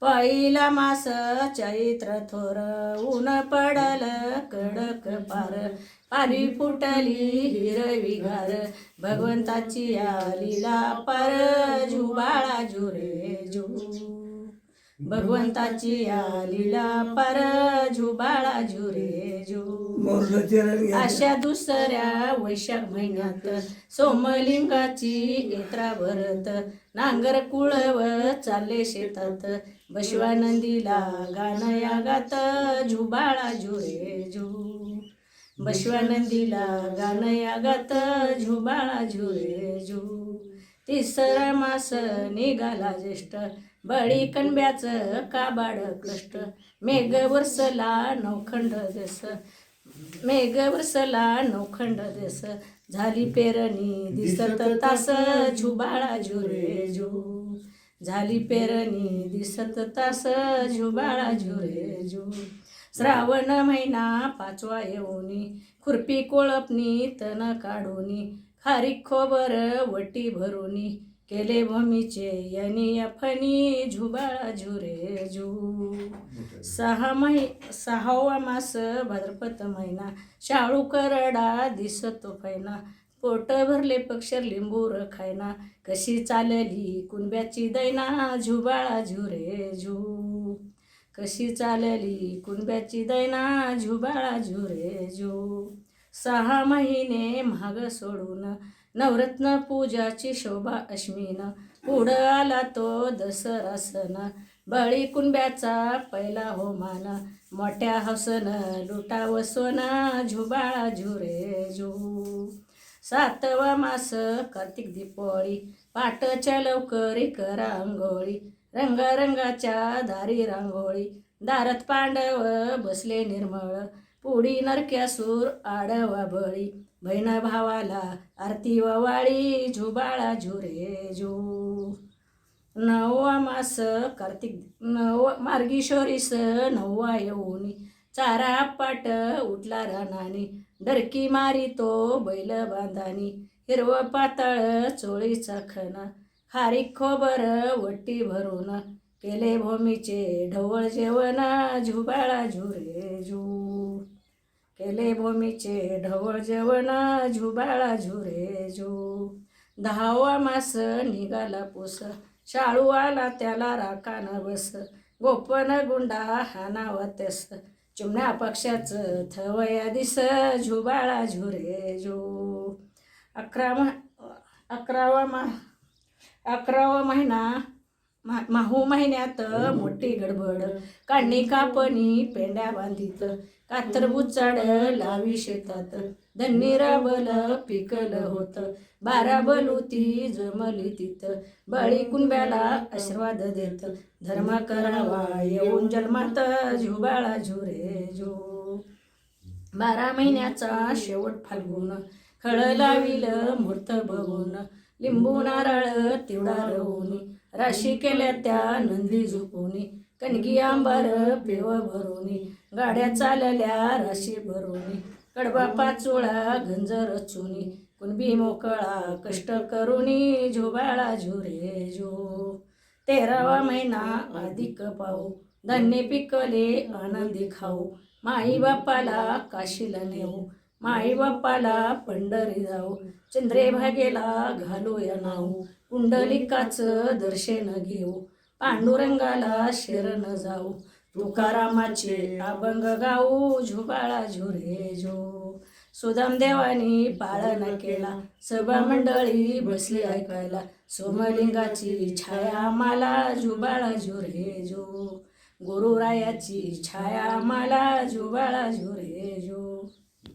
पहिला मास चैत्र थोर ऊन पडल कडक पार पारी फुटली हिरवी गार भगवंताची लीला पार जुबाळा झुरे झू भगवंताची लीला पार जुबाळा झुरे झू अशा दुसऱ्या वैशाख महिन्यात सोमलिंगाची यात्रा भरत नांगर कुळव चालले शेतात बसवानंदीला गाणं गात झुबाळा झुरे झू बसवानंदीला गाणं गात झुबाळा झुरे झू तिसरा मास निघाला ज्येष्ठ बळी कणब्याचं काबाड कष्ट मेघ वरसला नवखंड देस मेघ वरसला नवखंड देस झाली पेरणी दिसत तास झुबाळा झुरे झू झाली पेरणी दिसत तास झुबाळा झुरे झू श्रावण महिना पाचवा येऊनी खुरपी कोळपणी तण काढूनी खारीक खोबर वटी भरूनी केले भूमीचे यनी यफनी झुबाळा झुरे झू सहावा मास भाद्रपद महिना शाळू करडा दिसतो फैना पोट भरले पक्षर लिंबू खायना कशी चालली कुणब्याची दैना झुबाळा झुरे झू कशी चालली कुणब्याची दैना झुबाळा झुरे झू 6 महिने महाग सोडून नवरत्न पूजाची शोभा अश्मीन पुढं आला तो दसरा सण बळी कुणब्याचा पहिला होमान मोठ्या हसन लुटाव सोना झुबाळा झुरे झू 7वा मास कार्तिक दीपावळी पाटच्या लवकरी करा अंघोळी रंगारंगाच्या दारी रांगोळी दारात पांडव बसले निर्मळ पुढी नरक्यासूर आडवा बळी बहिणा भावाला आरती ववाळी झुबाळा झुरे झू 9वा मास कार्तिक मार्गीशोरीस 9वा येऊनी चारा पाट उठला रानानी डरकी मारी तो बैल बांधानी हिरवं पातळ चोळीचा खण खारीक खोबर वट्टी भरून केले भूमीचे ढवळ जेवण झुबाळा झुरे झू केले भूमीचे ढवळ जेवण झुबाळा झुरे झू 10वा मास निघाला पूस शाळू आला त्याला राखान बस गोपन गुंडा हा नाव तेस चिमण्या पक्षाचं थवया दिस झुबाळा झुरे झू 11वा महिना माहू महिन्यात मोठी गडबड काढणी कापणी पेंड्या बांधित कातर बुचाड लावी शेतात धन्नी राबल पिकलं होत 12 बलुती जमली तिथ बळी कुणब्याला आशीर्वाद देत धर्म करावा येऊन जन्मात झुबाळा झुरे झू 12 महिन्याचा शेवट फाल्गुन खळ लाविल मूर्त बघून लिंबू नारळ तिवडा रवूनी राशी केल्या त्या नंदी झुपूनी कणगी आंबार पेव भरूनी गाड्या चालल्या राशी भरूनी कडबा पाचोळा गंज रचुनी कुणबी मोकळा कष्ट करूनी झुबाळा झुरे झू 13वा महिना अधिक पाहू धान्य पिकले आनंदी खाऊ माई बापाला काशीला नेऊ माई बापाला पंढरी जाऊ चंद्रे भागेला घालू या नाऊ पुंडलिकाचं दर्शन घेऊ पांडुरंगाला शरण जाऊ तुकारामाचे अभंग गाऊ झुबाळा झुरे झू सुदामदेवानी पाळण केला सभा मंडळी बसली ऐकायला सोमलिंगाची छाया माला झुबाळा झुरे झू गुरुरायाची छाया माला झुबाळा झुरे झू